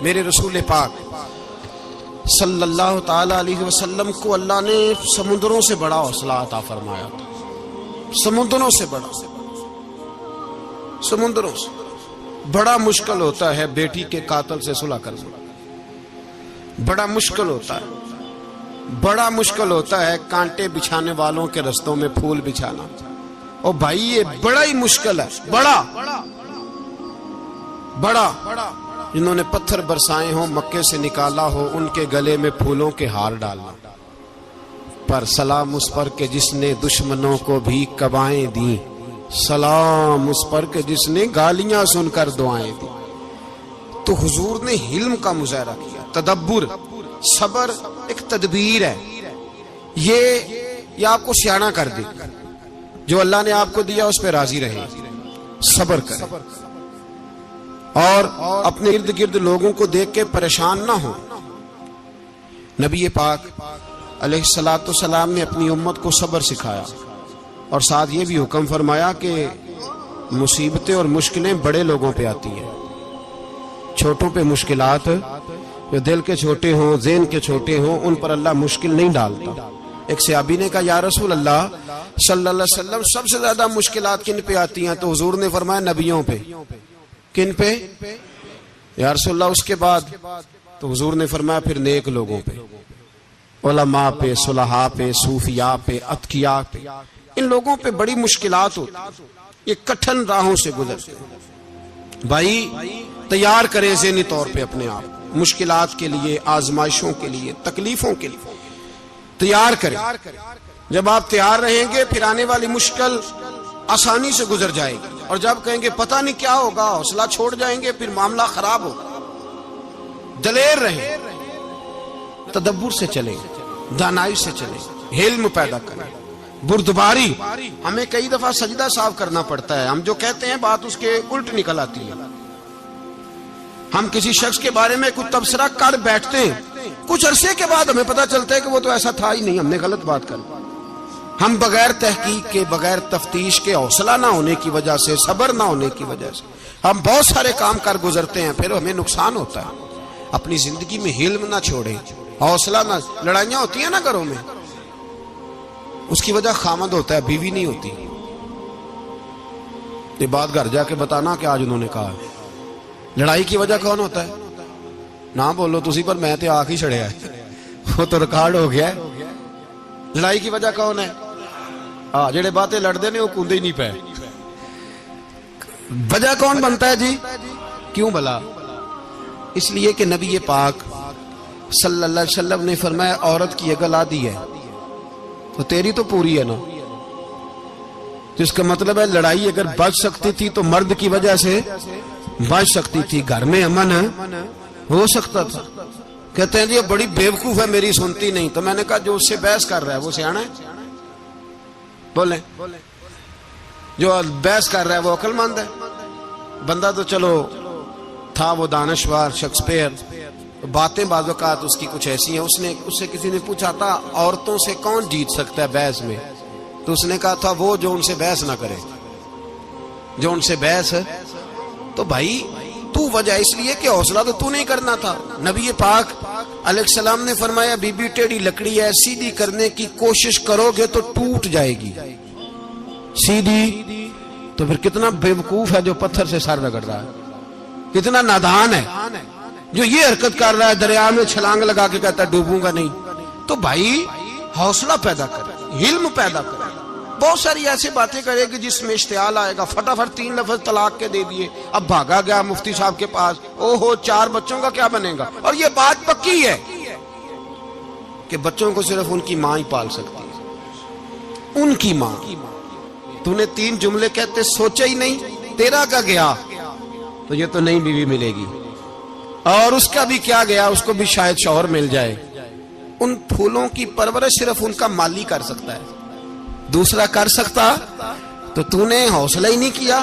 मेरे रसूल पाक सल्लल्लाहु ताला अलैहि वसल्लम को अल्लाह ने समुद्रों से बड़ा हौसला अता फरमाया था। समुद्रों से बड़ा, समुद्रों से बड़ा मुश्किल होता है बेटी के कातिल से सुलह करना। बड़ा मुश्किल होता है, बड़ा मुश्किल होता है कांटे बिछाने वालों के रस्तों में फूल बिछाना। और भाई ये बड़ा ही मुश्किल है, बड़ा बड़ा। जिन्होंने पत्थर बरसाए हो, मक्के से निकाला हो, उनके गले में फूलों के हार डालना। पर सलाम उस पर के जिसने दुश्मनों को भी कबाएं दी, सलाम उस पर के जिसने गालियां सुनकर दुआएं दी। तो हुजूर ने हिल्म का मुजाहरा किया, तदब्बुर, सबर एक तदबीर है। ये आपको सियाना कर दे। जो अल्लाह ने आपको दिया उस पर राजी रहे, सबर करें और अपने इर्द गिर्द लोगों को देख के परेशान ना हो। नबी पाक अलैहिस्सलातु सलाम ने अपनी उम्मत को सब्र सिखाया और साथ ये भी हुक्म फरमाया कि मुसीबतें और मुश्किलें बड़े लोगों पे आती हैं, छोटों पे मुश्किलात, जो दिल के छोटे हों, ज़हन के छोटे हों, उन पर अल्लाह मुश्किल नहीं डालता। एक सहाबी ने कहा, या रसूल अल्लाह सल्लल्लाहु अलैहि वसल्लम, सबसे ज्यादा मुश्किलात किन पे आती हैं? तो हुजूर ने फरमाया नबियों पे। किन पे? या रसूल अल्लाह उसके बाद? तो हुजूर ने फरमाया फिर नेक लोगों पे, उलमा पे, सुलहा पे, सूफिया पे, अतकिया पे। इन लोगों पे बड़ी मुश्किलात होती, ये कठिन राहों से गुजरते। भाई तैयार करें ज़हनी तौर पे अपने आप मुश्किलात के लिए, आजमाइशों के लिए, तकलीफों के लिए तैयार करें। जब आप तैयार रहेंगे फिर आने वाली मुश्किल आसानी से गुजर जाएगी। और जब कहेंगे पता नहीं क्या होगा, हौसला छोड़ जाएंगे, फिर मामला खराब होगा। दलेर रहें, तदब्बुर से चलें, दानाई से चलें, हिल्म पैदा करें, बुर्दबारी। हमें कई दफा सजदा साफ करना पड़ता है, हम जो कहते हैं बात उसके उल्ट निकल आती है। हम किसी शख्स के बारे में कुछ तबसरा कर बैठते हैं, कुछ अरसे के बाद हमें पता चलता है कि वो तो ऐसा था ही नहीं, हमने गलत बात कर। हम बगैर तहकीक के, बगैर तफ्तीश के, हौसला ना होने की वजह से, सब्र ना होने की वजह से हम बहुत सारे काम कर गुजरते हैं, फिर हमें नुकसान होता है। अपनी जिंदगी में हिल्म ना छोड़ें, हौसला ना। लड़ाइयां होती है ना घरों में, उसकी वजह खामद होता है, बीवी नहीं होती। ये बात घर जाके बताना कि आज उन्होंने कहा। लड़ाई की वजह कौन होता है? ना बोलो तुसी, पर मैं तो आख ही छड़िया है, वो तो रिकॉर्ड हो गया है। लड़ाई की वजह कौन है? हाँ, जेड़े बातें लड़ते ने वो कूदे ही नहीं पे। वजह कौन बनता है जी? क्यों भला? इसलिए कि नबी पाक सल्लल्लाहु अलैहि वसल्लम ने फरमाया, औरत की अकल आधी है तो तेरी तो पूरी है ना। जिसका मतलब है लड़ाई अगर बच सकती थी तो मर्द की वजह से बच सकती थी, घर में अमन हो सकता था। कहते हैं जी ये बड़ी बेवकूफ है, मेरी सुनती नहीं। तो मैंने कहा जो उससे बहस कर रहा है वो सियाना है? बोले जो बहस कर रहा है वो अक्लमंद है? बंदा तो चलो था वो दानश्वर शेक्सपियर, बातें बाज़ औक़ात उसकी कुछ ऐसी हैं। उससे किसी ने पूछा था औरतों से कौन जीत सकता है बहस में, तो उसने कहा था वो जो उनसे बहस ना करे, जो उनसे बहस। तो भाई तू वजह इसलिए कि हौसला तो तू नहीं करना था। नबी पाक अलैहिस्सलाम ने फरमाया, बीबी टेढ़ी लकड़ी है, सीधी करने की कोशिश करोगे तो टूट जाएगी। सीधी तो फिर कितना बेवकूफ है जो पत्थर से सर रगड़ रहा है, कितना नादान है जो ये हरकत कर रहा है, दरिया में छलांग लगा के कहता है डूबूंगा नहीं। तो भाई हौसला पैदा कर, हिल्म पैदा कर। बहुत सारी ऐसी बातें करेगी जिसमें इश्तियाल आएगा, फटाफट 3 लफ्ज तलाक के दे दिए, अब भागा गया मुफ्ती साहब के पास, ओहो 4 बच्चों का क्या बनेगा। और ये बात पक्की है कि बच्चों को सिर्फ उनकी मां ही पाल सकती है, उनकी मां। तूने 3 जुमले कहते सोचा ही नहीं, तेरा का गया तो ये तो नई बीवी मिलेगी, और उसका भी क्या गया, उसको भी शायद शौहर मिल जाए। उन फूलों की परवरिश सिर्फ उनका माली कर सकता है, दूसरा कर सकता। तो तूने हौसला ही नहीं किया।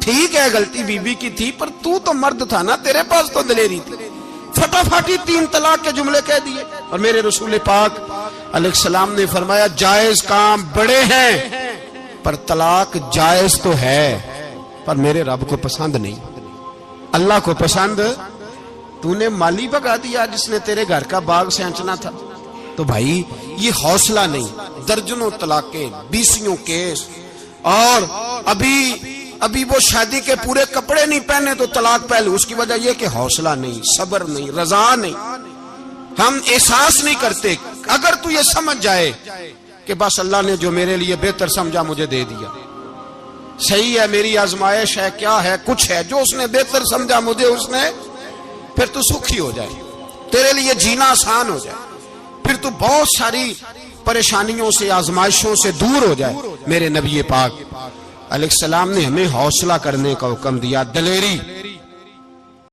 ठीक है गलती बीबी की थी, पर तू तो मर्द था ना, तेरे पास तो दलेरी थी। फटाफटी 3 तलाक के जुमले कह दिए। और मेरे रसूल पाक अलैहिस्सलाम ने फरमाया, जायज काम बड़े हैं पर तलाक जायज तो है, पर मेरे रब को पसंद नहीं, अल्लाह को पसंद तूने माली भगा दिया जिसने तेरे घर का बाग सेंचना था। तो भाई ये हौसला नहीं, दर्जनों तलाकें, 20 केस, और अभी वो शादी के पूरे कपड़े नहीं पहने तो तलाक पहले। उसकी वजह यह कि हौसला नहीं, सब्र नहीं, रजा नहीं, हम एहसास नहीं करते। अगर तू ये समझ जाए कि बस अल्लाह ने जो मेरे लिए बेहतर समझा मुझे दे दिया, सही है, मेरी आजमाइश है, क्या है, कुछ है, जो उसने बेहतर समझा मुझे उसने, फिर तू सुखी हो जाए, तेरे लिए जीना आसान हो जाए, फिर तू बहुत सारी परेशानियों से, आजमाइशों से दूर हो जाए। मेरे नबी पाक अलैहिस्सलाम ने हमें हौसला करने का हुक्म दिया, दलेरी।